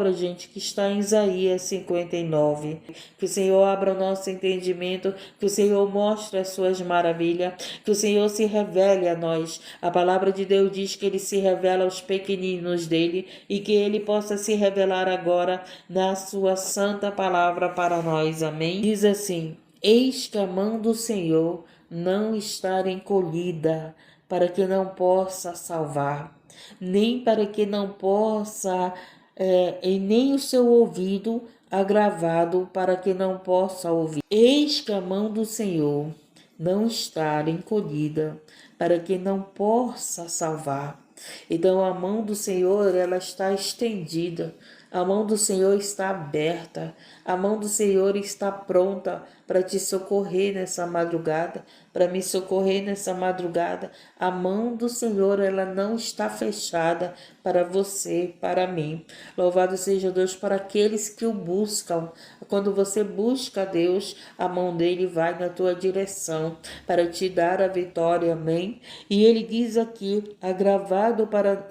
palavra, gente, que está em Isaías 59. Que o Senhor abra o nosso entendimento, que o Senhor mostre as suas maravilhas, que o Senhor se revele a nós. A palavra de Deus diz que ele se revela aos pequeninos dele e que ele possa se revelar agora na sua santa palavra para nós. Amém? Diz assim: eis que a mão do Senhor não está encolhida, para que não possa salvar, nem para que não possa, e nem o seu ouvido agravado, para que não possa ouvir. Eis que a mão do Senhor não está encolhida, para que não possa salvar. Então a mão do Senhor, ela está estendida, a mão do Senhor está aberta, a mão do Senhor está pronta para te socorrer nessa madrugada, para me socorrer nessa madrugada. A mão do Senhor, ela não está fechada para você, para mim. Louvado seja Deus para aqueles que o buscam. Quando você busca Deus, a mão dele vai na tua direção para te dar a vitória, amém? E ele diz aqui, agravado para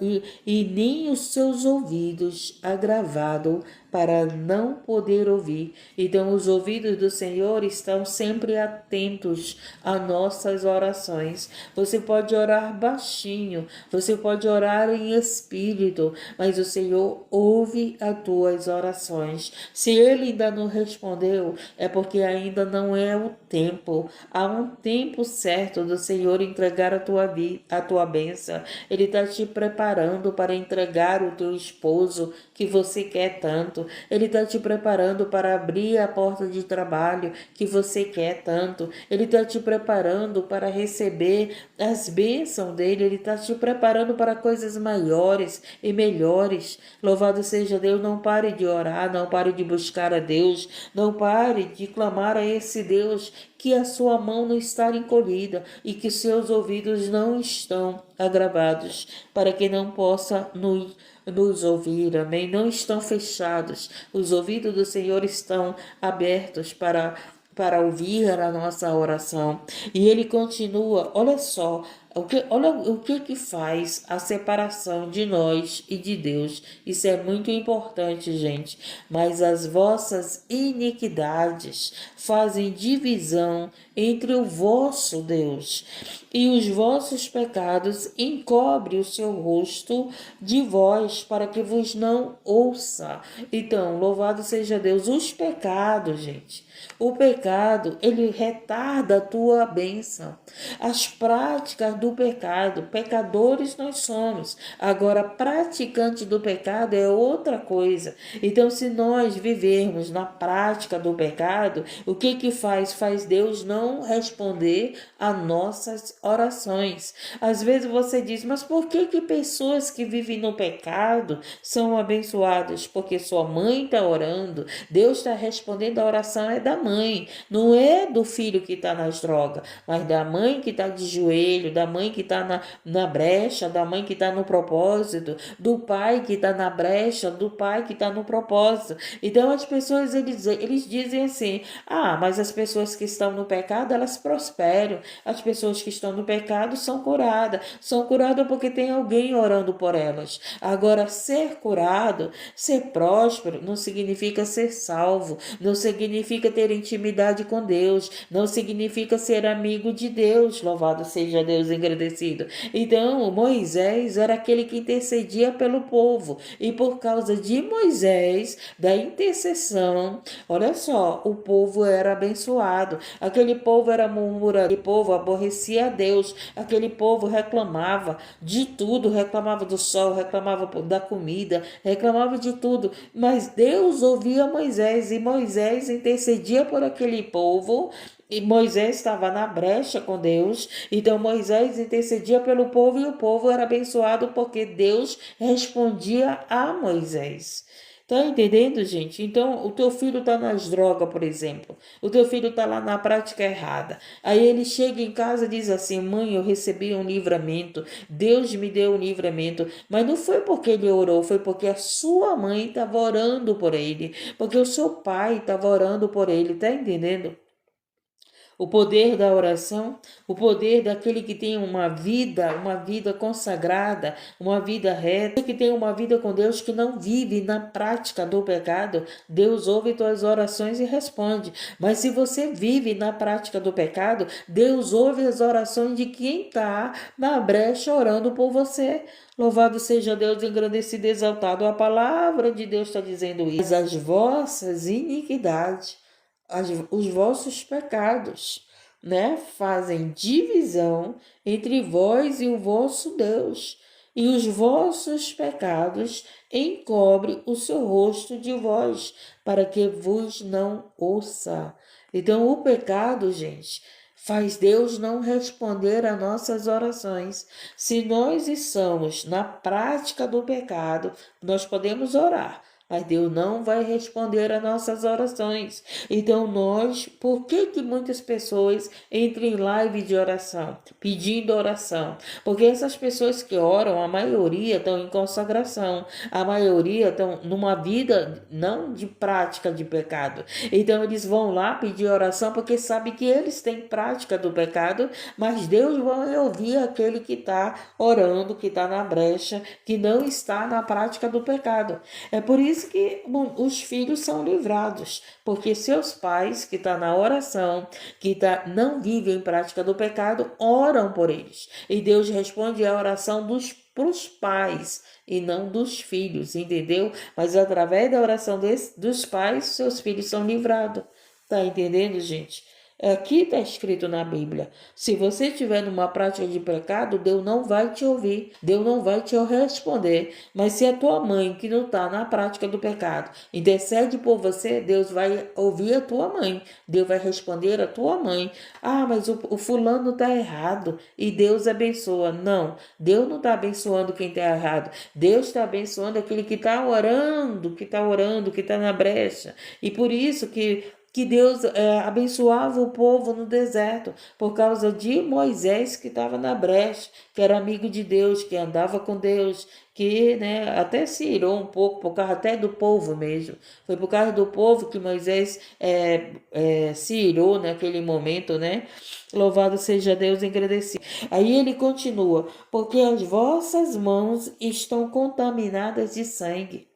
e nem os seus ouvidos agravado para não poder ouvir. Então os ouvidos do Senhor estão sempre atentos às nossas orações. Você pode orar baixinho, você pode orar em espírito, mas o Senhor ouve as tuas orações. Se ele ainda não respondeu, é porque ainda não é o tempo. Há um tempo certo do Senhor entregar a tua bênção. Ele está te preparando para entregar o teu esposo que você quer tanto. Ele está te preparando para abrir a porta de trabalho que você quer tanto. Ele está te preparando para receber as bênçãos dele. Ele está te preparando para coisas maiores e melhores. Louvado seja Deus. Não pare de orar, não pare de buscar a Deus, não pare de clamar a esse Deus, que a sua mão não está encolhida e que seus ouvidos não estão agravados, para que não possa nos ouvir, amém? Não estão fechados, os ouvidos do Senhor estão abertos para ouvir a nossa oração. E ele continua, olha só, olha o que faz a separação de nós e de Deus. Isso é muito importante, gente. Mas as vossas iniquidades fazem divisão entre o vosso Deus, e os vossos pecados encobre o seu rosto de vós, para que vos não ouça. Então, louvado seja Deus. Os pecados, gente, o pecado, ele retarda a tua bênção. As práticas do pecado, pecadores nós somos. Agora, praticante do pecado é outra coisa. Então, se nós vivermos na prática do pecado, o que faz? Faz Deus não responder a nossas orações. Às vezes você diz, mas por que pessoas que vivem no pecado são abençoadas? Porque sua mãe está orando, Deus está respondendo. A oração é da mãe, não é do filho que está nas drogas, mas da mãe que está de joelho, da mãe que está na brecha, da mãe que está no propósito, do pai que está na brecha, do pai que está no propósito. Então as pessoas, eles dizem assim, mas as pessoas que estão no pecado, elas prosperam. As pessoas que estão no pecado são curadas porque tem alguém orando por elas. Agora, ser curado, ser próspero, não significa ser salvo, não significa ter intimidade com Deus, não significa ser amigo de Deus. Louvado seja Deus, engrandecido. Então, Moisés era aquele que intercedia pelo povo, e por causa de Moisés, da intercessão, olha só, o povo era abençoado. Aquele povo era murmurador, aquele povo aborrecia a Deus, aquele povo reclamava de tudo, reclamava do sol, reclamava da comida, reclamava de tudo, mas Deus ouvia Moisés, e Moisés intercedia por aquele povo. E Moisés estava na brecha com Deus, então Moisés intercedia pelo povo, e o povo era abençoado porque Deus respondia a Moisés. Tá entendendo, gente? Então, o teu filho está nas drogas, por exemplo. O teu filho está lá na prática errada. Aí ele chega em casa e diz assim, mãe, eu recebi um livramento. Deus me deu um livramento. Mas não foi porque ele orou, foi porque a sua mãe estava orando por ele. Porque o seu pai estava orando por ele, tá entendendo? o poder da oração, o poder daquele que tem uma vida consagrada, uma vida reta, que tem uma vida com Deus, que não vive na prática do pecado. Deus ouve tuas orações e responde. Mas se você vive na prática do pecado, Deus ouve as orações de quem está na brecha orando por você. Louvado seja Deus, engrandecido e exaltado. A palavra de Deus está dizendo isso. As vossas iniquidades, os vossos pecados, né, fazem divisão entre vós e o vosso Deus, e os vossos pecados encobrem o seu rosto de vós, para que vos não ouça. Então, o pecado, gente, faz Deus não responder a nossas orações. Se nós estamos na prática do pecado, nós podemos orar, mas Deus não vai responder a nossas orações. Então por que muitas pessoas entram em live de oração, pedindo oração? Porque essas pessoas que oram, a maioria estão em consagração, a maioria estão numa vida não de prática de pecado. Então eles vão lá pedir oração porque sabem que eles têm prática do pecado, mas Deus vai ouvir aquele que está orando, que está na brecha, que não está na prática do pecado. É por isso que os filhos são livrados, porque seus pais que estão na oração, não vivem em prática do pecado, oram por eles. E Deus responde a oração pros pais e não dos filhos, entendeu? Mas através da oração dos pais, seus filhos são livrados. Tá entendendo, gente? Aqui está escrito na Bíblia. Se você estiver numa prática de pecado, Deus não vai te ouvir, Deus não vai te responder. Mas se a tua mãe, que não está na prática do pecado, intercede por você, Deus vai ouvir a tua mãe, Deus vai responder a tua mãe. Ah, mas o fulano está errado e Deus abençoa. Não, Deus não está abençoando quem está errado. Deus está abençoando aquele que está orando, que está na brecha. E por isso que Deus abençoava o povo no deserto, por causa de Moisés, que estava na brecha, que era amigo de Deus, que andava com Deus, que, né, até se irou um pouco, por causa até do povo mesmo. Foi por causa do povo que Moisés se irou naquele momento, né? Louvado seja Deus, engrandecido. Aí ele continua, porque as vossas mãos estão contaminadas de sangue,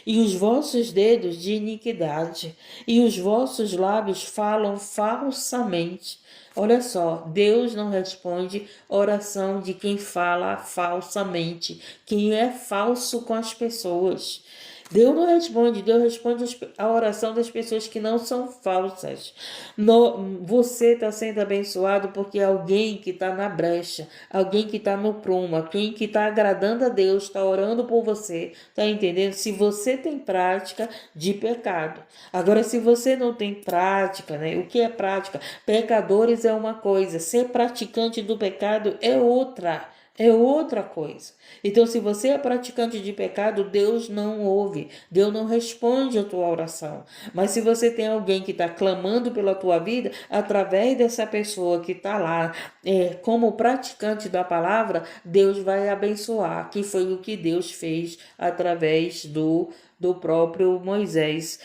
e os vossos dedos de iniquidade, e os vossos lábios falam falsamente. Olha só, Deus não responde oração de quem fala falsamente, quem é falso com as pessoas. Deus não responde, Deus responde a oração das pessoas que não são falsas. Você está sendo abençoado porque alguém que está na brecha, alguém que está no prumo, alguém que está agradando a Deus, está orando por você, está entendendo? Se você tem prática de pecado. Agora, se você não tem prática, né? O que é prática? Pecadores é uma coisa, ser praticante do pecado é outra. É outra coisa. Então, se você é praticante de pecado, Deus não ouve, Deus não responde a tua oração. Mas se você tem alguém que está clamando pela tua vida, através dessa pessoa que está lá como praticante da palavra, Deus vai abençoar, que foi o que Deus fez através do próprio Moisés,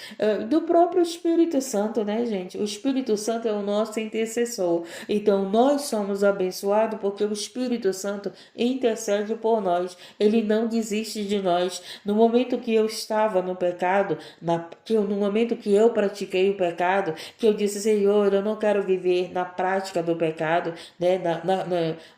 do próprio Espírito Santo, né, gente? O Espírito Santo é o nosso intercessor. Então, nós somos abençoados porque o Espírito Santo intercede por nós. Ele não desiste de nós. No momento que eu estava no pecado, no momento que eu pratiquei o pecado, que eu disse, Senhor, eu não quero viver na prática do pecado, né?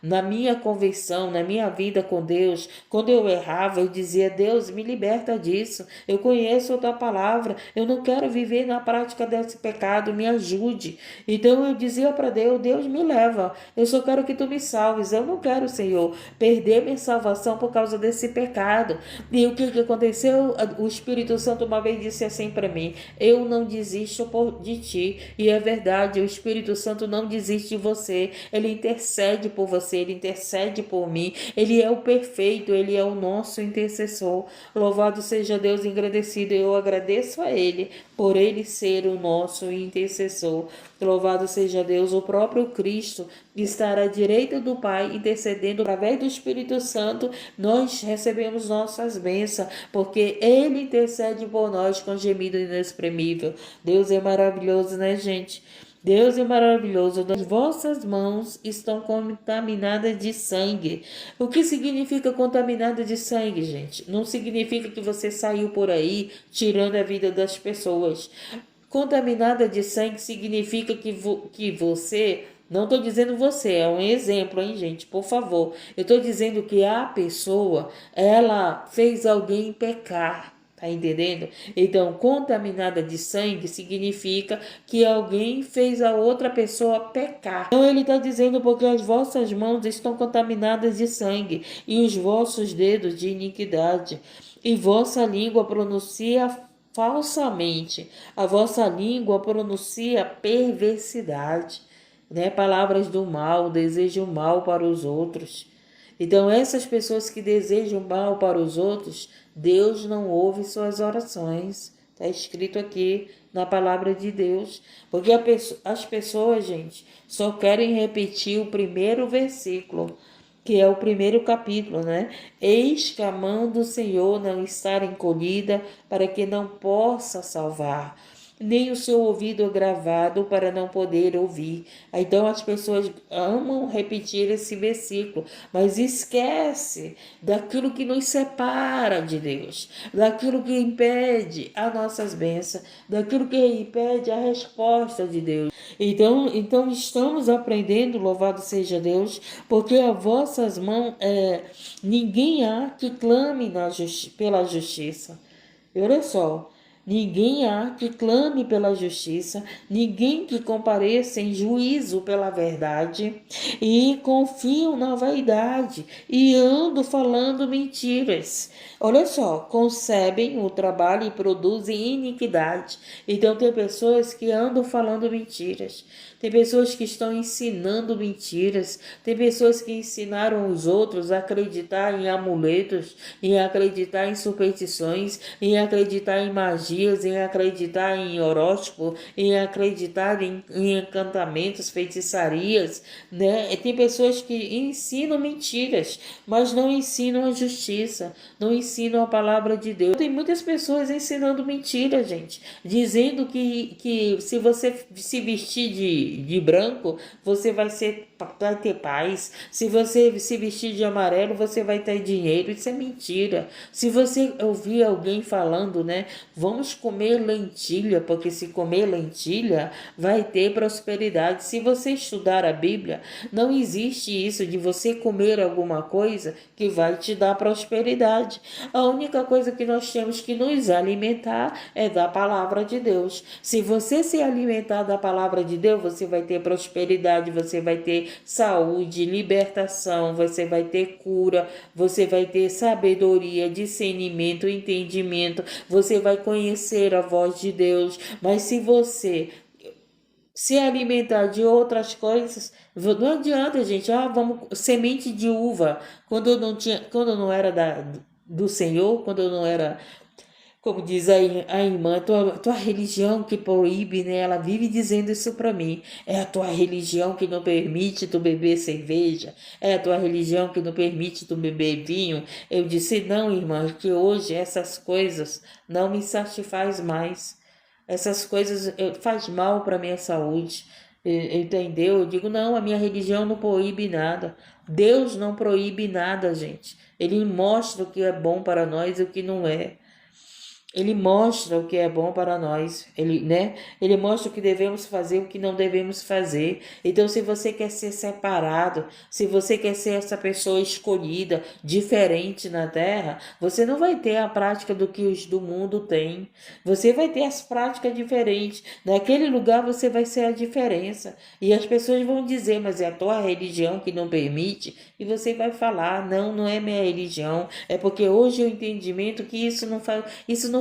Na minha conversão, na minha vida com Deus, quando eu errava, eu dizia, Deus, me liberta disso. Eu conheço a tua palavra, eu não quero viver na prática desse pecado, me ajude. Então eu dizia para Deus, Deus me leva, eu só quero que tu me salves, eu não quero, Senhor, perder minha salvação por causa desse pecado. E o que aconteceu? O Espírito Santo uma vez disse assim para mim, eu não desisto de ti, e é verdade, o Espírito Santo não desiste de você, ele intercede por você, ele intercede por mim, ele é o perfeito, ele é o nosso intercessor. Louvado seja Deus, engrandecido, eu agradeço a ele por ele ser o nosso intercessor. Louvado seja Deus, o próprio Cristo estar à direita do Pai, intercedendo através do Espírito Santo, nós recebemos nossas bênçãos, porque ele intercede por nós com gemido inexprimível. Deus é maravilhoso, né, gente? Deus é maravilhoso, das vossas mãos estão contaminadas de sangue. O que significa contaminada de sangue, gente? Não significa que você saiu por aí tirando a vida das pessoas. Contaminada de sangue significa que você, não estou dizendo você, é um exemplo, hein, gente, por favor. Eu estou dizendo que a pessoa, ela fez alguém pecar. Tá entendendo? Então, contaminada de sangue significa que alguém fez a outra pessoa pecar. Então, ele está dizendo porque as vossas mãos estão contaminadas de sangue e os vossos dedos de iniquidade. E vossa língua pronuncia falsamente. A vossa língua pronuncia perversidade, né? Palavras do mal, desejam mal para os outros. Então, essas pessoas que desejam mal para os outros, Deus não ouve suas orações. Está escrito aqui na palavra de Deus. Porque as pessoas, gente, só querem repetir o primeiro versículo, que é o primeiro capítulo, né? Eis que a mão do Senhor não está encolhida para que não possa salvar, nem o seu ouvido gravado para não poder ouvir. Então as pessoas amam repetir esse versículo, mas esquece daquilo que nos separa de Deus, daquilo que impede as nossas bênçãos, daquilo que impede a resposta de Deus. Então estamos aprendendo, louvado seja Deus, porque as vossas mãos, ninguém há que clame pela justiça. E olha só, ninguém há que clame pela justiça, ninguém que compareça em juízo pela verdade, e confiam na vaidade, e andam falando mentiras. Olha só, concebem o trabalho e produzem iniquidade. Então tem pessoas que andam falando mentiras. Tem pessoas que estão ensinando mentiras. Tem pessoas que ensinaram os outros a acreditar em amuletos, em acreditar em superstições, em acreditar em magias, em acreditar em horóscopo, em acreditar em encantamentos, feitiçarias, né? E tem pessoas que ensinam mentiras, mas não ensinam a justiça, não ensinam a palavra de Deus. Tem muitas pessoas ensinando mentiras, gente, dizendo que se você se vestir de branco, você vai ter paz. Se você se vestir de amarelo, você vai ter dinheiro. Isso é mentira. Se você ouvir alguém falando, né, vamos comer lentilha, porque se comer lentilha, vai ter prosperidade. Se você estudar a Bíblia, não existe isso de você comer alguma coisa que vai te dar prosperidade. A única coisa que nós temos que nos alimentar é da palavra de Deus. Se você se alimentar da palavra de Deus, você vai ter prosperidade, você vai ter saúde, libertação, você vai ter cura, você vai ter sabedoria, discernimento, entendimento, você vai conhecer a voz de Deus. Mas se você se alimentar de outras coisas, não adianta, gente. Vamos semente de uva. Quando eu não tinha, quando eu não era do Senhor, quando eu não era, como diz a irmã, tua religião que proíbe, né? Ela vive dizendo isso para mim. É a tua religião que não permite tu beber cerveja. É a tua religião que não permite tu beber vinho. Eu disse, não, irmã, que hoje essas coisas não me satisfaz mais. Essas coisas faz mal para minha saúde. Entendeu? Eu digo, não, a minha religião não proíbe nada. Deus não proíbe nada, gente. Ele mostra o que é bom para nós e o que não é. Ele mostra o que é bom para nós, Ele mostra o que devemos fazer, o que não devemos fazer. Então, se você quer ser separado, se você quer ser essa pessoa escolhida, diferente na terra, você não vai ter a prática do que os do mundo têm. Você vai ter as práticas diferentes. Naquele lugar você vai ser a diferença. E as pessoas vão dizer, mas é a tua religião que não permite. E você vai falar, não é minha religião. É porque hoje o entendimento que isso não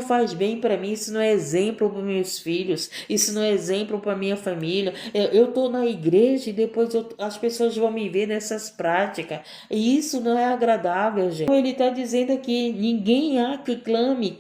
faz bem para mim, isso não é exemplo para meus filhos, isso não é exemplo para minha família. Eu estou na igreja e depois as pessoas vão me ver nessas práticas, e isso não é agradável, gente. Ele está dizendo aqui, ninguém há que clame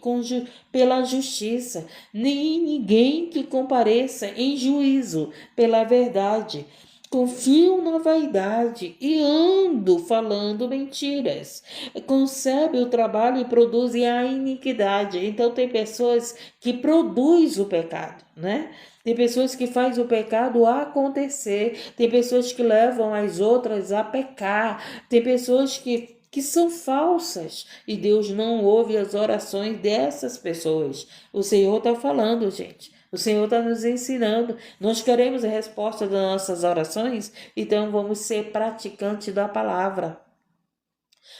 pela justiça, nem ninguém que compareça em juízo pela verdade. confiam na vaidade e andam falando mentiras. Concebem o trabalho e produzem a iniquidade. Então tem pessoas que produzem o pecado, né? Tem pessoas que fazem o pecado acontecer, tem pessoas que levam as outras a pecar, tem pessoas que são falsas e Deus não ouve as orações dessas pessoas. O Senhor está falando, gente. O Senhor está nos ensinando. Nós queremos a resposta das nossas orações, então vamos ser praticantes da palavra.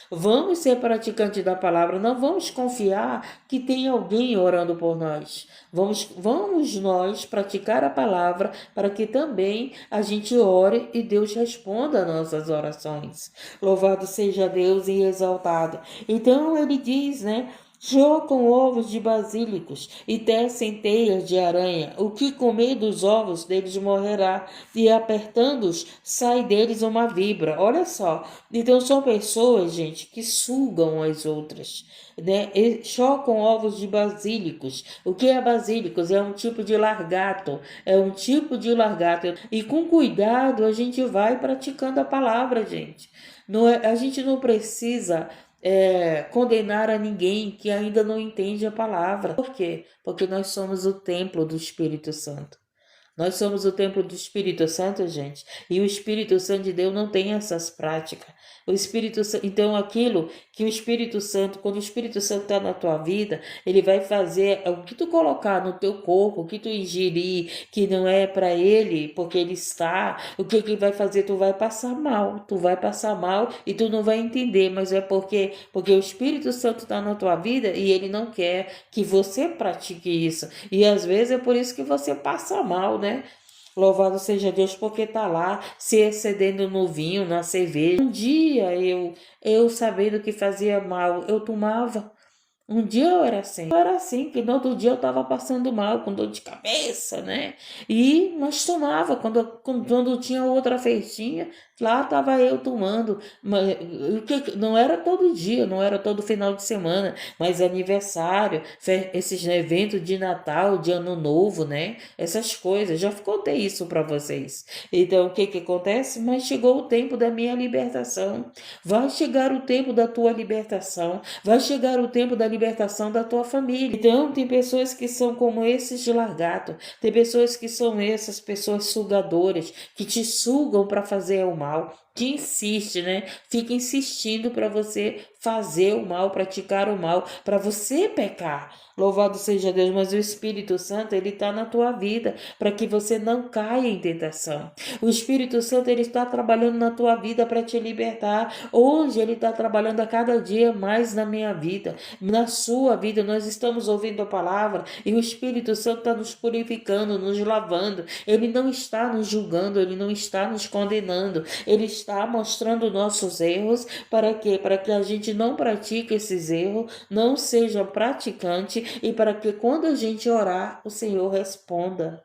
Vamos ser praticantes da palavra, não vamos confiar que tem alguém orando por nós. Vamos nós praticar a palavra para que também a gente ore e Deus responda às nossas orações. Louvado seja Deus e exaltado. Então ele diz, né? Jogam ovos de basílicos e tecem teias de aranha. O que comer dos ovos deles morrerá, e apertando-os, sai deles uma vibra. Olha só. Então são pessoas, gente, que sugam as outras, né? E chocam ovos de basílicos. O que é basílicos? É um tipo de largato. É um tipo de largato. E com cuidado a gente vai praticando a palavra, gente. Não é, a gente não precisa condenar a ninguém que ainda não entende a palavra. Por quê? Porque nós somos o templo do Espírito Santo. Nós somos o templo do Espírito Santo, gente, e o Espírito Santo de Deus não tem essas práticas. O Espírito Santo, então aquilo que o Espírito Santo, quando o Espírito Santo está na tua vida, ele vai fazer o que tu colocar no teu corpo, o que tu ingerir, que não é para ele, porque ele está, o que ele vai fazer? Tu vai passar mal e tu não vai entender, mas é porque o Espírito Santo está na tua vida e ele não quer que você pratique isso. E às vezes é por isso que você passa mal, né? Louvado seja Deus, porque tá lá se excedendo no vinho, na cerveja. Um dia eu sabendo que fazia mal, eu tomava. Um dia eu era assim, que no outro dia eu estava passando mal, com dor de cabeça, né? E nós tomava, quando tinha outra festinha, lá estava eu tomando, mas não era todo dia, não era todo final de semana, mas aniversário, esses eventos de Natal, de Ano Novo, né? Essas coisas, já contei isso para vocês. Então, o que acontece? Mas chegou o tempo da minha libertação, vai chegar o tempo da tua libertação, vai chegar o tempo da libertação da tua família. Então, tem pessoas que são como esses de largato, tem pessoas que são essas pessoas sugadoras, que te sugam para fazer o mal, que insiste, né? Fica insistindo para você fazer o mal, praticar o mal, para você pecar. Louvado seja Deus, mas o Espírito Santo, ele está na tua vida para que você não caia em tentação. O Espírito Santo, ele está trabalhando na tua vida para te libertar. Hoje ele está trabalhando a cada dia mais na minha vida, na sua vida. Nós estamos ouvindo a palavra e o Espírito Santo está nos purificando, nos lavando. Ele não está nos julgando, ele não está nos condenando. Ele está mostrando nossos erros. Para quê? Para que a gente não pratique esses erros, não seja praticante, e para que quando a gente orar, o Senhor responda.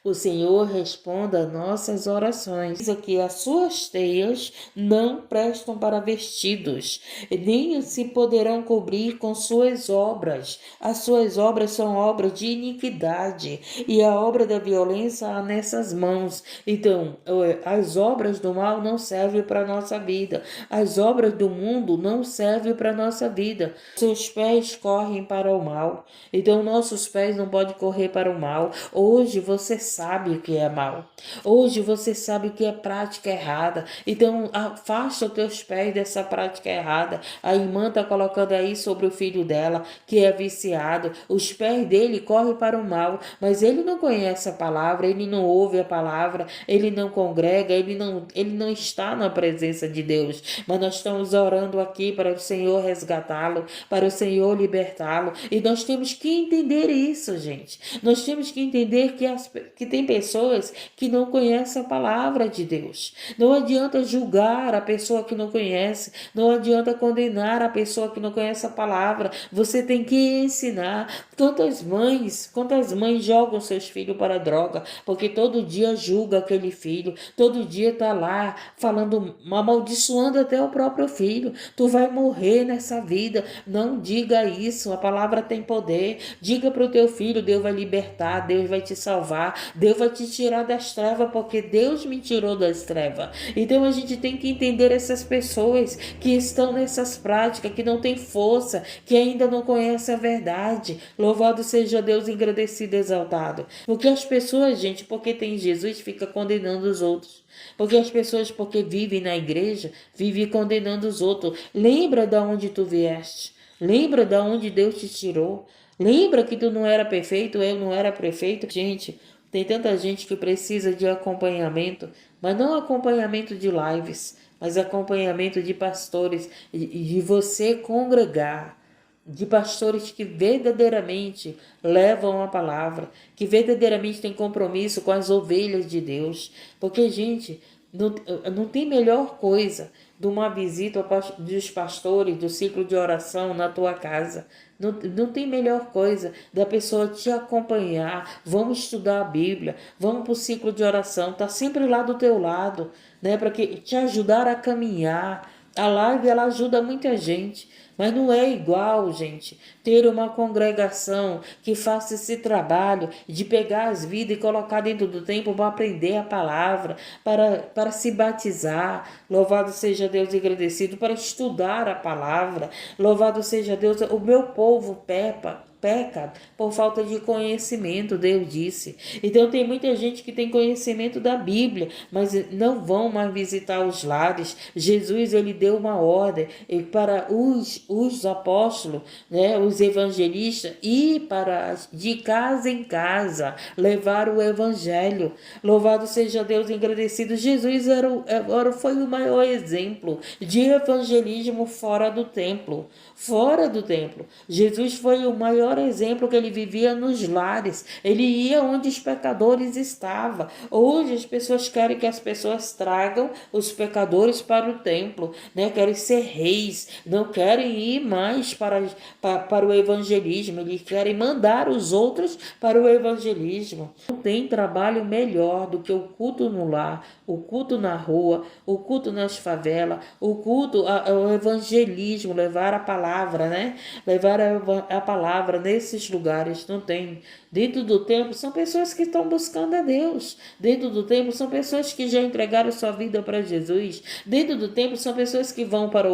O Senhor responda a nossas orações. Diz aqui, as suas teias não prestam para vestidos, nem se poderão cobrir com suas obras. As suas obras são obras de iniquidade, e a obra da violência há nessas mãos. Então, as obras do mal não servem para a nossa vida. As obras do mundo não servem para a nossa vida. Seus pés correm para o mal. Então, nossos pés não podem correr para o mal. Hoje você sabe o que é mal. Hoje você sabe o que é prática errada. Então, afasta os teus pés dessa prática errada. A irmã está colocando aí sobre o filho dela, que é viciado. Os pés dele correm para o mal, mas ele não conhece a palavra, ele não ouve a palavra, ele não congrega, ele não está na presença de Deus. Mas nós estamos orando aqui para o Senhor resgatá-lo, para o Senhor libertá-lo. E nós temos que entender isso, gente. Nós temos que entender que tem pessoas que não conhecem a palavra de Deus. Não adianta julgar a pessoa que não conhece, não adianta condenar a pessoa que não conhece a palavra. Você tem que ensinar. Quantas mães jogam seus filhos para a droga, porque todo dia julga aquele filho, todo dia está lá falando, amaldiçoando até o próprio filho. Tu vai morrer nessa vida. Não diga isso, a palavra tem poder. Diga para o teu filho, Deus vai libertar, Deus vai te salvar. Deus vai te tirar das trevas, porque Deus me tirou das trevas. Então a gente tem que entender essas pessoas que estão nessas práticas, que não têm força, que ainda não conhecem a verdade. Louvado seja Deus, engrandecido e exaltado. Porque as pessoas, gente, porque tem Jesus, fica condenando os outros. Porque as pessoas, porque vivem na igreja, vivem condenando os outros. Lembra de onde tu vieste. Lembra de onde Deus te tirou. Lembra que tu não era perfeito, eu não era perfeito. Gente, tem tanta gente que precisa de acompanhamento, mas não acompanhamento de lives, mas acompanhamento de pastores, de você congregar, de pastores que verdadeiramente levam a palavra, que verdadeiramente têm compromisso com as ovelhas de Deus. Porque, gente, não tem melhor coisa de uma visita dos pastores, do ciclo de oração na tua casa. Não tem melhor coisa da pessoa te acompanhar. Vamos estudar a Bíblia, vamos para o ciclo de oração, está sempre lá do teu lado, né, para que te ajudar a caminhar. A live, ela ajuda muita gente, mas não é igual, gente, ter uma congregação que faça esse trabalho de pegar as vidas e colocar dentro do templo para aprender a palavra, para se batizar. Louvado seja Deus e agradecido, para estudar a palavra. Louvado seja Deus. O meu povo peca por falta de conhecimento, Deus disse. Então tem muita gente que tem conhecimento da Bíblia, mas não vão mais visitar os lares. Jesus, ele deu uma ordem para os apóstolos, né, os evangelistas, ir para de casa em casa levar o evangelho. Louvado seja Deus, engrandecido. Jesus foi o maior exemplo de evangelismo fora do templo. Fora do templo. Jesus foi o maior exemplo, que ele vivia nos lares. Ele ia onde os pecadores estavam. Hoje as pessoas querem que as pessoas tragam os pecadores para o templo, né? Querem ser reis, não querem ir mais para o evangelismo. Eles querem mandar os outros para o evangelismo. Não tem trabalho melhor do que o culto no lar, o culto na rua, o culto nas favelas, o culto, o evangelismo, levar a palavra, né? Levar a palavra nesses lugares. Não tem. Dentro do templo são pessoas que estão buscando a Deus. Dentro do templo são pessoas que já entregaram sua vida para Jesus. Dentro do templo são pessoas que vão para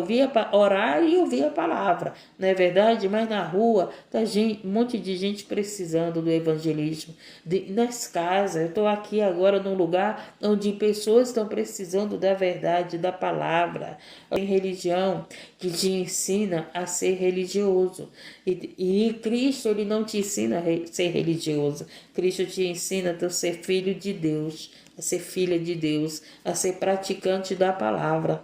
orar e ouvir a palavra. Não é verdade? Mas na rua tá um monte de gente precisando do evangelismo. Nas casas, eu estou aqui agora num lugar onde pessoas estão precisando da verdade, da palavra. Tem religião que te ensina a ser religioso. E Cristo, ele não te ensina a ser religioso. Cristo te ensina a ser filho de Deus, a ser filha de Deus, a ser praticante da palavra.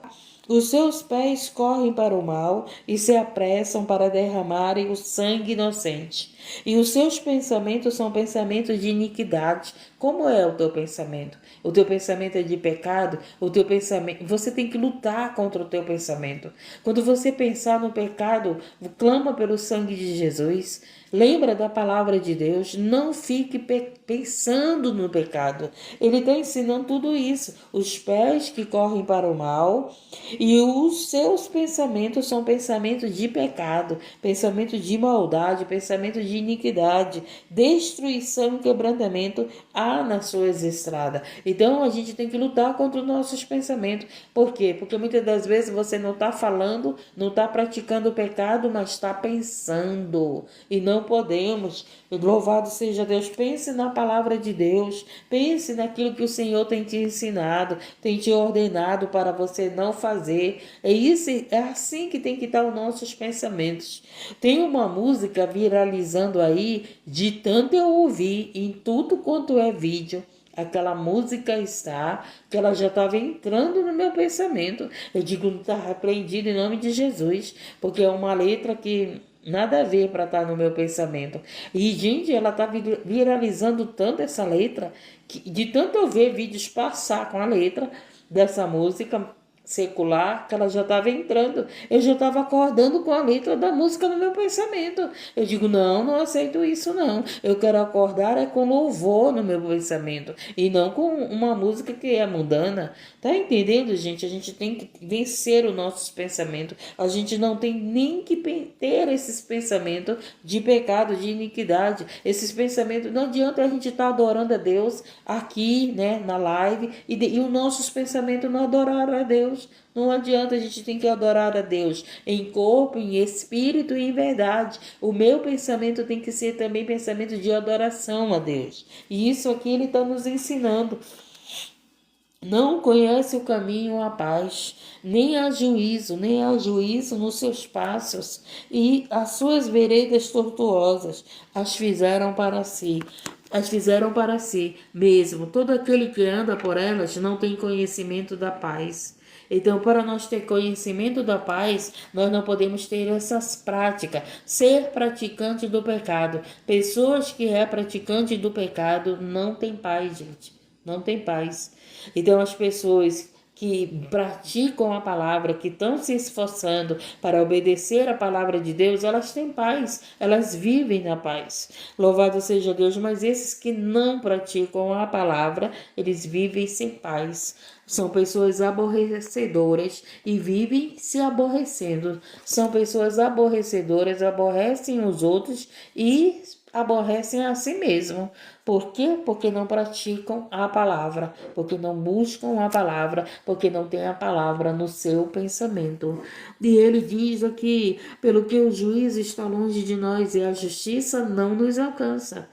Os seus pés correm para o mal e se apressam para derramarem o sangue inocente. E os seus pensamentos são pensamentos de iniquidade. Como é o teu pensamento? O teu pensamento é de pecado? O teu pensamento, você tem que lutar contra o teu pensamento. Quando você pensar no pecado, clama pelo sangue de Jesus. Lembra da palavra de Deus. Não fique pensando no pecado. Ele está ensinando tudo isso. Os pés que correm para o mal e os seus pensamentos são pensamentos de pecado, pensamentos de maldade, pensamentos de iniquidade, destruição e quebrantamento há nas suas estradas. Então a gente tem que lutar contra os nossos pensamentos. Por quê? Porque muitas das vezes você não está falando, não está praticando o pecado, mas está pensando. E não podemos. Louvado seja Deus. Pense na palavra de Deus. Pense naquilo que o Senhor tem te ensinado, tem te ordenado para você não fazer. É assim que tem que estar os nossos pensamentos. Tem uma música viralizando aí, de tanto eu ouvir em tudo quanto é vídeo. Aquela música está, que ela já estava entrando no meu pensamento. Eu digo, está repreendido em nome de Jesus, porque é uma letra que nada a ver para estar no meu pensamento. E, gente, ela está viralizando tanto essa letra, que de tanto eu ver vídeos passar com a letra dessa música, secular, que ela já estava entrando. Eu já estava acordando com a letra da música no meu pensamento. Eu digo, não, não aceito isso não. Eu quero acordar é com louvor no meu pensamento e não com uma música que é mundana. Tá entendendo, gente? A gente tem que vencer os nossos pensamentos. A gente não tem nem que ter esses pensamentos de pecado, de iniquidade. Esses pensamentos, não adianta a gente estar adorando a Deus aqui, né, na live, e os nossos pensamentos não adorar a Deus. Não adianta, a gente tem que adorar a Deus em corpo, em espírito e em verdade. O meu pensamento tem que ser também pensamento de adoração a Deus. E isso aqui ele está nos ensinando. Não conhece o caminho à paz, nem há juízo nos seus passos, e as suas veredas tortuosas as fizeram para si mesmo. Todo aquele que anda por elas não tem conhecimento da paz. Então, para nós ter conhecimento da paz, nós não podemos ter essas práticas. Ser praticante do pecado. Pessoas que é praticante do pecado não tem paz, gente. Não tem paz. Então, as pessoas que praticam a palavra, que estão se esforçando para obedecer a palavra de Deus, elas têm paz, elas vivem na paz. Louvado seja Deus, mas esses que não praticam a palavra, eles vivem sem paz. São pessoas aborrecedoras e vivem se aborrecendo. São pessoas aborrecedoras, aborrecem os outros e aborrecem a si mesmo. Por quê? Porque não praticam a palavra, porque não buscam a palavra, porque não tem a palavra no seu pensamento. E ele diz aqui, pelo que o juízo está longe de nós e a justiça não nos alcança.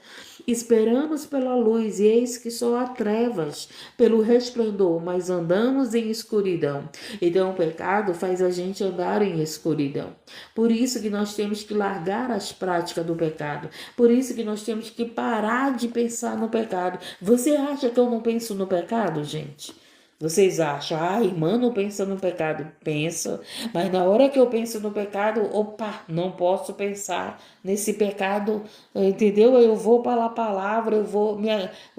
Esperamos pela luz e eis que só há trevas, pelo resplendor, mas andamos em escuridão. Então o pecado faz a gente andar em escuridão. Por isso que nós temos que largar as práticas do pecado. Por isso que nós temos que parar de pensar no pecado. Você acha que eu não penso no pecado, gente? Vocês acham, irmã não pensa no pecado? Penso, mas na hora que eu penso no pecado, opa, não posso pensar nesse pecado, entendeu? Eu vou para a palavra, eu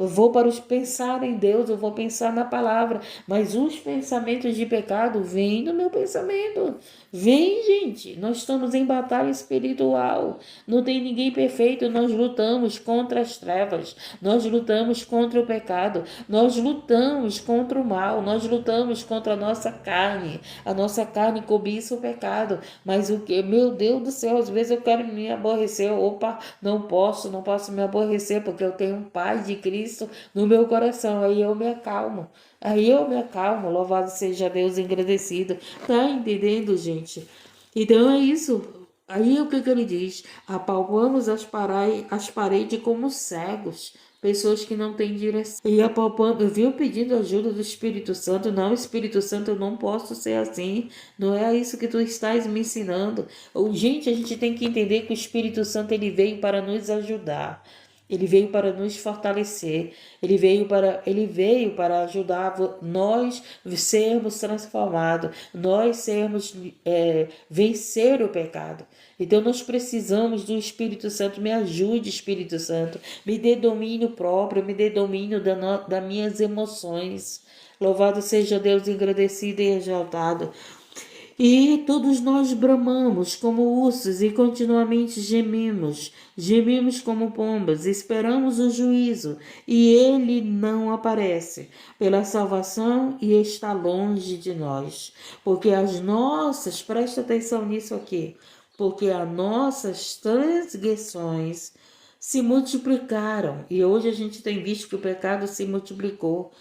vou para os pensar em Deus, eu vou pensar na palavra, mas os pensamentos de pecado vêm no meu pensamento. Vem, gente, nós estamos em batalha espiritual, não tem ninguém perfeito, nós lutamos contra as trevas, nós lutamos contra o pecado, nós lutamos contra o mal, nós lutamos contra a nossa carne cobiça o pecado, mas o que, meu Deus do céu, às vezes eu quero me aborrecer, opa, não posso me aborrecer, porque eu tenho um Pai de Cristo no meu coração, aí eu me acalmo. Louvado seja Deus, engrandecido. Tá entendendo, gente? Então é isso. Aí o que ele diz? Apalpamos as paredes como cegos. Pessoas que não têm direção. E apalpando, eu vi pedindo ajuda do Espírito Santo. Não, Espírito Santo, eu não posso ser assim. Não é isso que tu estás me ensinando. Gente, a gente tem que entender que o Espírito Santo ele veio para nos ajudar. Ele veio para nos fortalecer, ele veio para ajudar nós sermos transformados, nós sermos vencer o pecado. Então nós precisamos do Espírito Santo. Me ajude, Espírito Santo, me dê domínio próprio, me dê domínio das minhas emoções. Louvado seja Deus, engrandecido e exaltado. E todos nós bramamos como ursos e continuamente gememos como pombas, esperamos o juízo, e ele não aparece pela salvação e está longe de nós. Porque presta atenção nisso aqui, porque as nossas transgressões se multiplicaram, e hoje a gente tem visto que o pecado se multiplicou.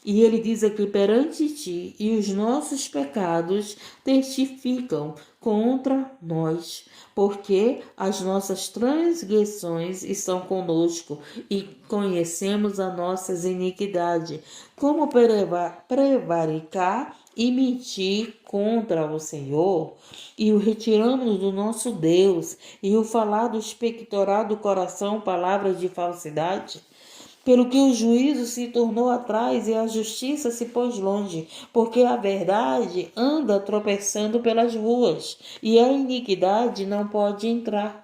E ele diz aqui, perante ti, e os nossos pecados testificam contra nós, porque as nossas transgressões estão conosco e conhecemos as nossas iniquidades. Como prevaricar e mentir contra o Senhor, e o retiramos do nosso Deus, e o falar do expectorar do coração palavras de falsidade? Pelo que o juízo se tornou atrás e a justiça se pôs longe, porque a verdade anda tropeçando pelas ruas, e a iniquidade não pode entrar.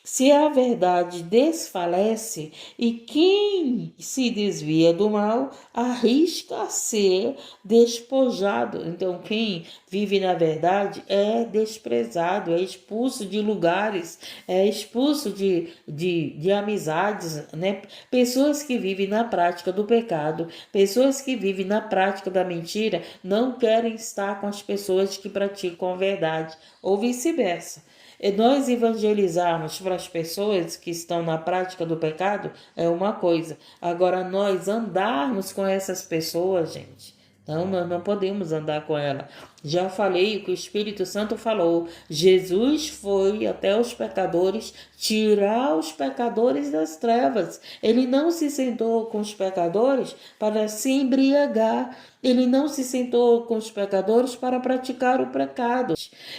Se a verdade desfalece e quem se desvia do mal arrisca ser despojado. Então, quem vive na verdade é desprezado, é expulso de lugares, é expulso de amizades, né? Pessoas que vivem na prática do pecado, pessoas que vivem na prática da mentira, não querem estar com as pessoas que praticam a verdade, ou vice-versa. E nós evangelizarmos para as pessoas que estão na prática do pecado é uma coisa. Agora, nós andarmos com essas pessoas, gente, não, nós não podemos andar com ela. Já falei o que o Espírito Santo falou. Jesus foi até os pecadores tirar os pecadores das trevas. Ele não se sentou com os pecadores para se embriagar. Ele não se sentou com os pecadores para praticar o pecado.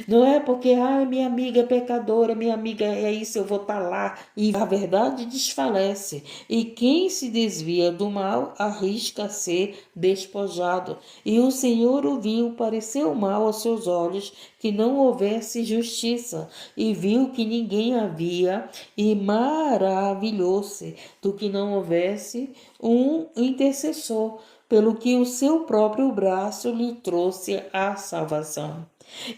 Não é porque, minha amiga é pecadora, minha amiga é isso, eu vou estar lá. E a verdade desfalece. E quem se desvia do mal arrisca ser despojado. E o Senhor o viu, pareceu mal aos seus olhos que não houvesse justiça, e viu que ninguém havia, e maravilhou-se do que não houvesse um intercessor, pelo que o seu próprio braço lhe trouxe a salvação.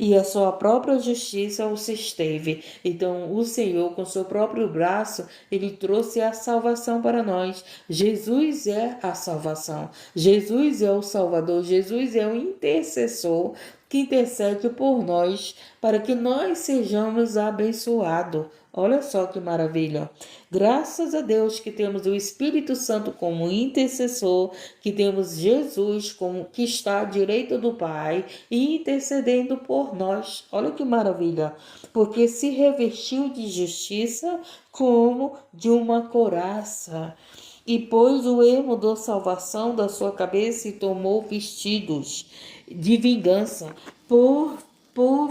E a sua própria justiça o susteve. Então, o Senhor, com seu próprio braço, ele trouxe a salvação para nós. Jesus é a salvação. Jesus é o Salvador. Jesus é o intercessor que intercede por nós para que nós sejamos abençoados. Olha só que maravilha. Graças a Deus que temos o Espírito Santo como intercessor, que temos Jesus como que está à direita do Pai e intercedendo por nós. Olha que maravilha. Porque se revestiu de justiça como de uma couraça. E pôs o ermo da salvação da sua cabeça e tomou vestidos de vingança por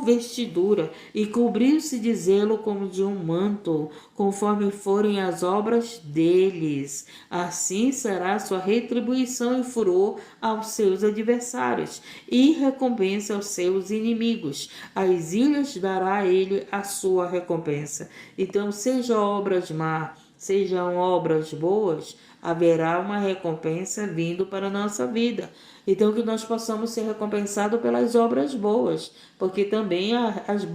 vestidura, e cobriu-se de zelo como de um manto, conforme forem as obras deles. Assim será sua retribuição e furor aos seus adversários, e recompensa aos seus inimigos. Às ilhas dará a ele a sua recompensa. Então, sejam obras más, sejam obras boas, haverá uma recompensa vindo para a nossa vida. Então, que nós possamos ser recompensados pelas obras boas, porque também as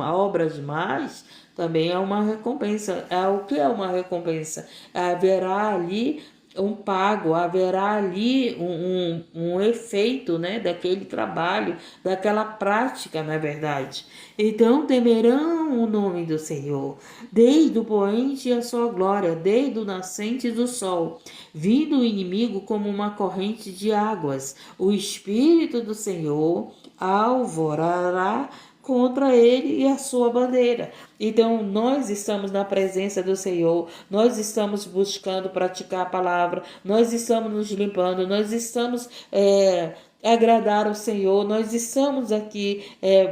obras más também é uma recompensa. O que é uma recompensa? Haverá ali um pago, haverá ali um efeito, né, daquele trabalho, daquela prática, na verdade. Então temerão o nome do Senhor, desde o poente a sua glória, desde o nascente do sol, vindo o inimigo como uma corrente de águas. O Espírito do Senhor alvorará contra ele e a sua bandeira. Então, nós estamos na presença do Senhor, nós estamos buscando praticar a palavra, nós estamos nos limpando, nós estamos agradar ao Senhor, nós estamos aqui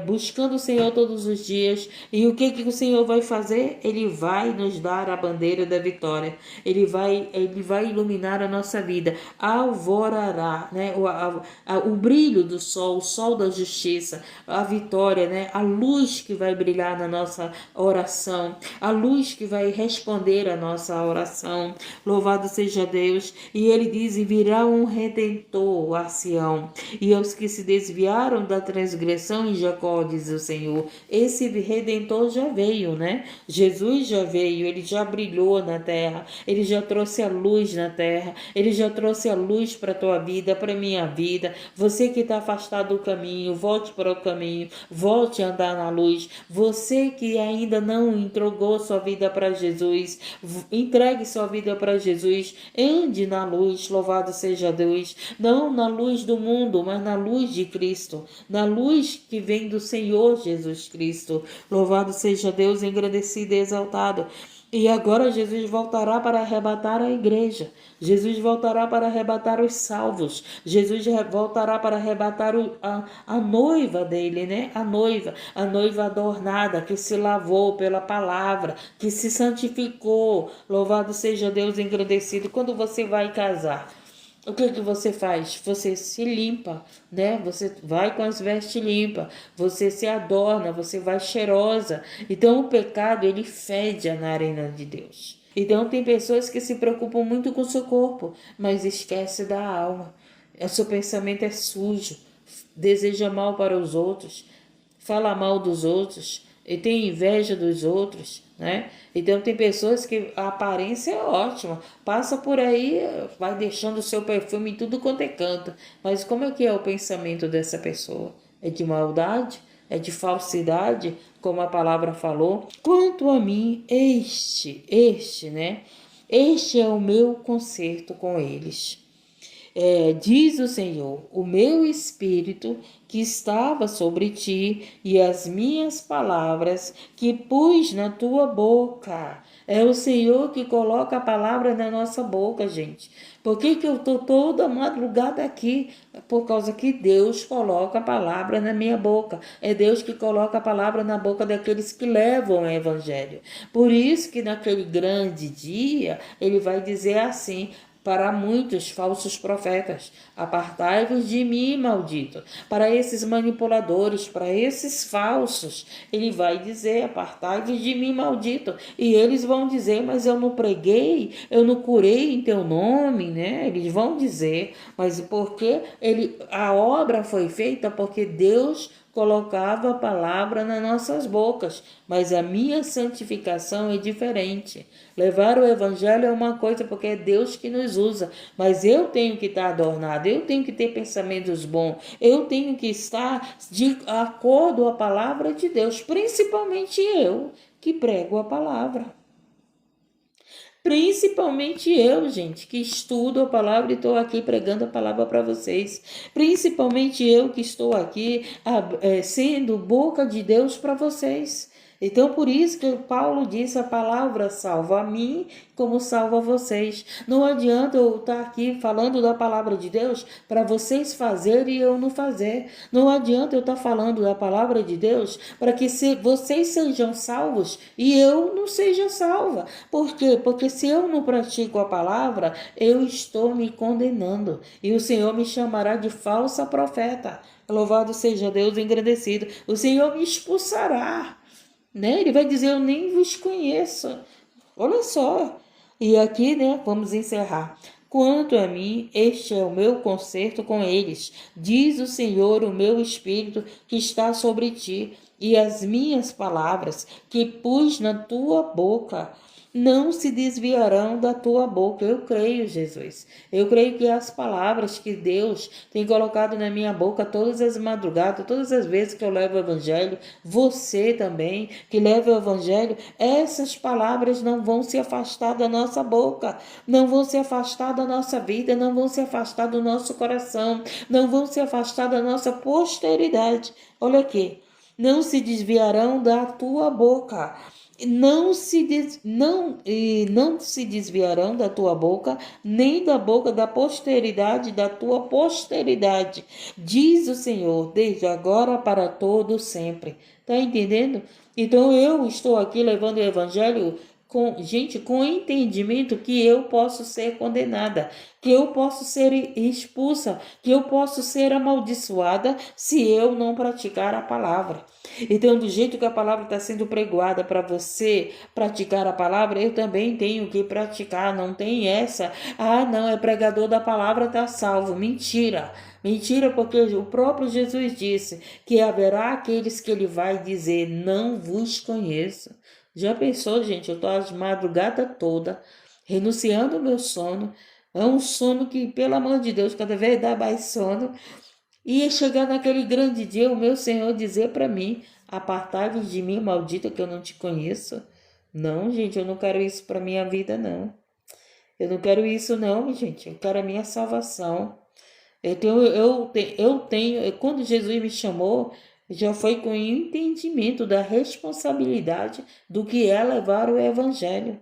buscando o Senhor todos os dias. E o que o Senhor vai fazer? Ele vai nos dar a bandeira da vitória, ele vai iluminar a nossa vida, alvorará, né? O brilho do sol, o sol da justiça, a vitória, né? A luz que vai brilhar na nossa oração, a luz que vai responder a nossa oração. Louvado seja Deus. E ele diz: e virá um redentor a Sião, e aos que se desviaram da transgressão em Jacó, diz o Senhor. Esse redentor já veio, né? Jesus já veio, ele já brilhou na terra, ele já trouxe a luz na terra, ele já trouxe a luz para a tua vida, para a minha vida. Você que está afastado do caminho, volte para o caminho, volte a andar na luz. Você que ainda não entregou sua vida para Jesus, entregue sua vida para Jesus, ande na luz. Louvado seja Deus, não na luz do mundo, mas na luz de Cristo, na luz que vem do Senhor Jesus Cristo. Louvado seja Deus, engrandecido e exaltado. E agora Jesus voltará para arrebatar a igreja, Jesus voltará para arrebatar os salvos, Jesus voltará para arrebatar a noiva dele, né? A noiva adornada, que se lavou pela palavra, que se santificou. Louvado seja Deus, engrandecido. Quando você vai casar, O que que você faz? Você se limpa, né? Você vai com as vestes limpas, você se adorna, você vai cheirosa. Então o pecado, ele fede na arena de Deus. Então tem pessoas que se preocupam muito com o seu corpo, mas esquece da alma. O seu pensamento é sujo, deseja mal para os outros, fala mal dos outros e tem inveja dos outros, né? Então tem pessoas que a aparência é ótima, passa por aí, vai deixando o seu perfume em tudo quanto é canto, mas como é que é o pensamento dessa pessoa? É de maldade? É de falsidade, como a palavra falou? Quanto a mim, né? Este é o meu conserto com eles. Diz o Senhor, o meu espírito que estava sobre ti e as minhas palavras que pus na tua boca. É o Senhor que coloca a palavra na nossa boca, gente. Por que eu estou toda madrugada aqui? Por causa que Deus coloca a palavra na minha boca. É Deus que coloca a palavra na boca daqueles que levam o evangelho. Por isso que naquele grande dia, ele vai dizer assim: para muitos falsos profetas, apartai-vos de mim, maldito. Para esses manipuladores, para esses falsos, ele vai dizer: apartai-vos de mim, maldito. E eles vão dizer: mas eu não preguei, eu não curei em teu nome, né? Eles vão dizer, mas porque a obra foi feita porque Deus colocava a palavra nas nossas bocas, mas a minha santificação é diferente. Levar o evangelho é uma coisa porque é Deus que nos usa, mas eu tenho que estar adornado, eu tenho que ter pensamentos bons, eu tenho que estar de acordo com a palavra de Deus, principalmente eu que prego a palavra. Principalmente eu, gente, que estudo a palavra e estou aqui pregando a palavra para vocês. Principalmente eu que estou aqui sendo boca de Deus para vocês. Então, por isso que Paulo disse: a palavra salva a mim como salva vocês. Não adianta eu estar aqui falando da palavra de Deus para vocês fazerem e eu não fazer. Não adianta eu estar falando da palavra de Deus para que vocês sejam salvos e eu não seja salva. Por quê? Porque se eu não pratico a palavra, eu estou me condenando. E o Senhor me chamará de falsa profeta. Louvado seja Deus, engrandecido. O Senhor me expulsará, né? Ele vai dizer: eu nem vos conheço. Olha só. E aqui, né, vamos encerrar. Quanto a mim, este é o meu conserto com eles, diz o Senhor, o meu espírito que está sobre ti, e as minhas palavras que pus na tua boca não se desviarão da tua boca. Eu creio, Jesus. Eu creio que as palavras que Deus tem colocado na minha boca todas as madrugadas, todas as vezes que eu levo o evangelho, você também que leva o evangelho, essas palavras não vão se afastar da nossa boca, não vão se afastar da nossa vida, não vão se afastar do nosso coração, não vão se afastar da nossa posteridade. Olha aqui. Não se desviarão da tua boca. Não se desviarão da tua boca, nem da boca da posteridade da tua posteridade, diz o Senhor, desde agora para todo sempre. Tá entendendo? Então eu estou aqui levando o evangelho com entendimento que eu posso ser condenada, que eu posso ser expulsa, que eu posso ser amaldiçoada se eu não praticar a palavra. Então, do jeito que a palavra está sendo pregoada para você praticar a palavra, eu também tenho que praticar. Não tem essa: ah, não, é pregador da palavra, está salvo. Mentira. Mentira, porque o próprio Jesus disse que haverá aqueles que ele vai dizer: não vos conheço. Já pensou, gente? Eu estou a madrugada toda renunciando ao meu sono. É um sono que, pelo amor de Deus, cada vez dá mais sono. E chegar naquele grande dia, o meu Senhor dizer para mim: apartai-vos de mim, maldita, que eu não te conheço. Não, gente, eu não quero isso para minha vida, não. Eu não quero isso, não, gente. Eu quero a minha salvação. Quando Jesus me chamou, já foi com o entendimento da responsabilidade do que é levar o evangelho.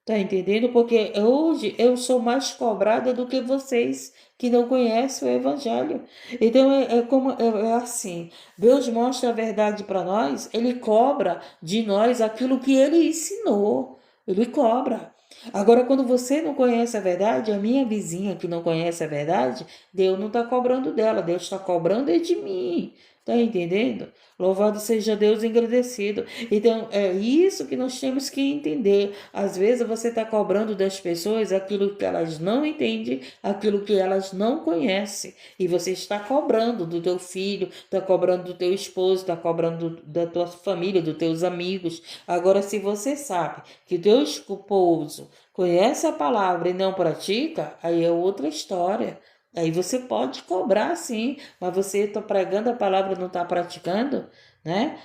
Tá entendendo? Porque hoje eu sou mais cobrada do que vocês que não conhecem o evangelho. Então é assim, Deus mostra a verdade para nós, ele cobra de nós aquilo que ele ensinou. Ele cobra. Agora, quando você não conhece a verdade, a minha vizinha que não conhece a verdade, Deus não está cobrando dela, Deus está cobrando é de mim. Tá entendendo? Louvado seja Deus engrandecido. Então, é isso que nós temos que entender. Às vezes você está cobrando das pessoas aquilo que elas não entendem, aquilo que elas não conhecem. E você está cobrando do teu filho, está cobrando do teu esposo, está cobrando da tua família, dos teus amigos. Agora, se você sabe que teu esposo conhece a palavra e não pratica, aí é outra história. Aí você pode cobrar sim, mas você está pregando a palavra e não está praticando, né?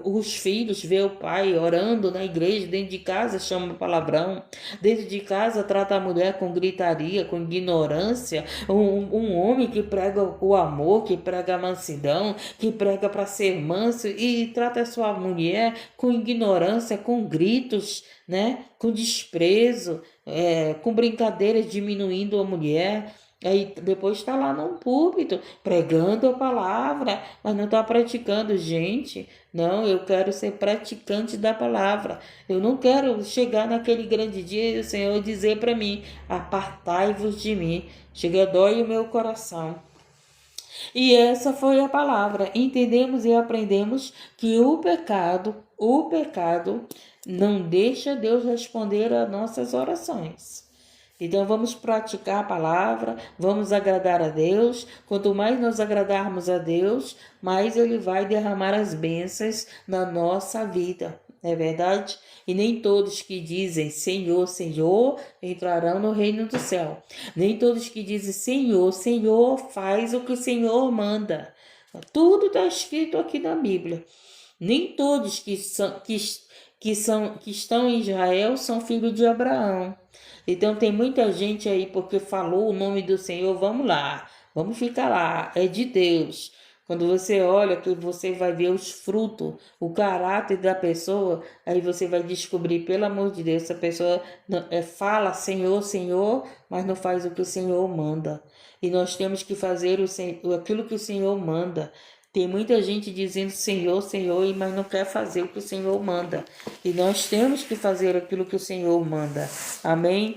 Os filhos vê o pai orando na igreja, dentro de casa chama palavrão, dentro de casa trata a mulher com gritaria, com ignorância, um homem que prega o amor, que prega a mansidão, que prega para ser manso e trata a sua mulher com ignorância, com gritos, né? Com desprezo, com brincadeiras diminuindo a mulher. Aí depois está lá num púlpito, pregando a palavra, mas não está praticando. Gente, não, eu quero ser praticante da palavra. Eu não quero chegar naquele grande dia e o Senhor dizer para mim, apartai-vos de mim. Chega, dói o meu coração. E essa foi a palavra. Entendemos e aprendemos que o pecado não deixa Deus responder às nossas orações. Então vamos praticar a palavra, vamos agradar a Deus. Quanto mais nós agradarmos a Deus, mais Ele vai derramar as bênçãos na nossa vida. Não é verdade? E nem todos que dizem Senhor, Senhor, entrarão no reino do céu. Nem todos que dizem Senhor, Senhor, faz o que o Senhor manda. Tudo está escrito aqui na Bíblia. Nem todos que estão em Israel são filhos de Abraão. Então tem muita gente aí porque falou o nome do Senhor, vamos lá, vamos ficar lá, é de Deus. Quando você olha, que você vai ver os frutos, o caráter da pessoa, aí você vai descobrir, pelo amor de Deus, essa pessoa fala Senhor, Senhor, mas não faz o que o Senhor manda. E nós temos que fazer aquilo que o Senhor manda. Tem muita gente dizendo Senhor, Senhor, mas não quer fazer o que o Senhor manda. E nós temos que fazer aquilo que o Senhor manda. Amém?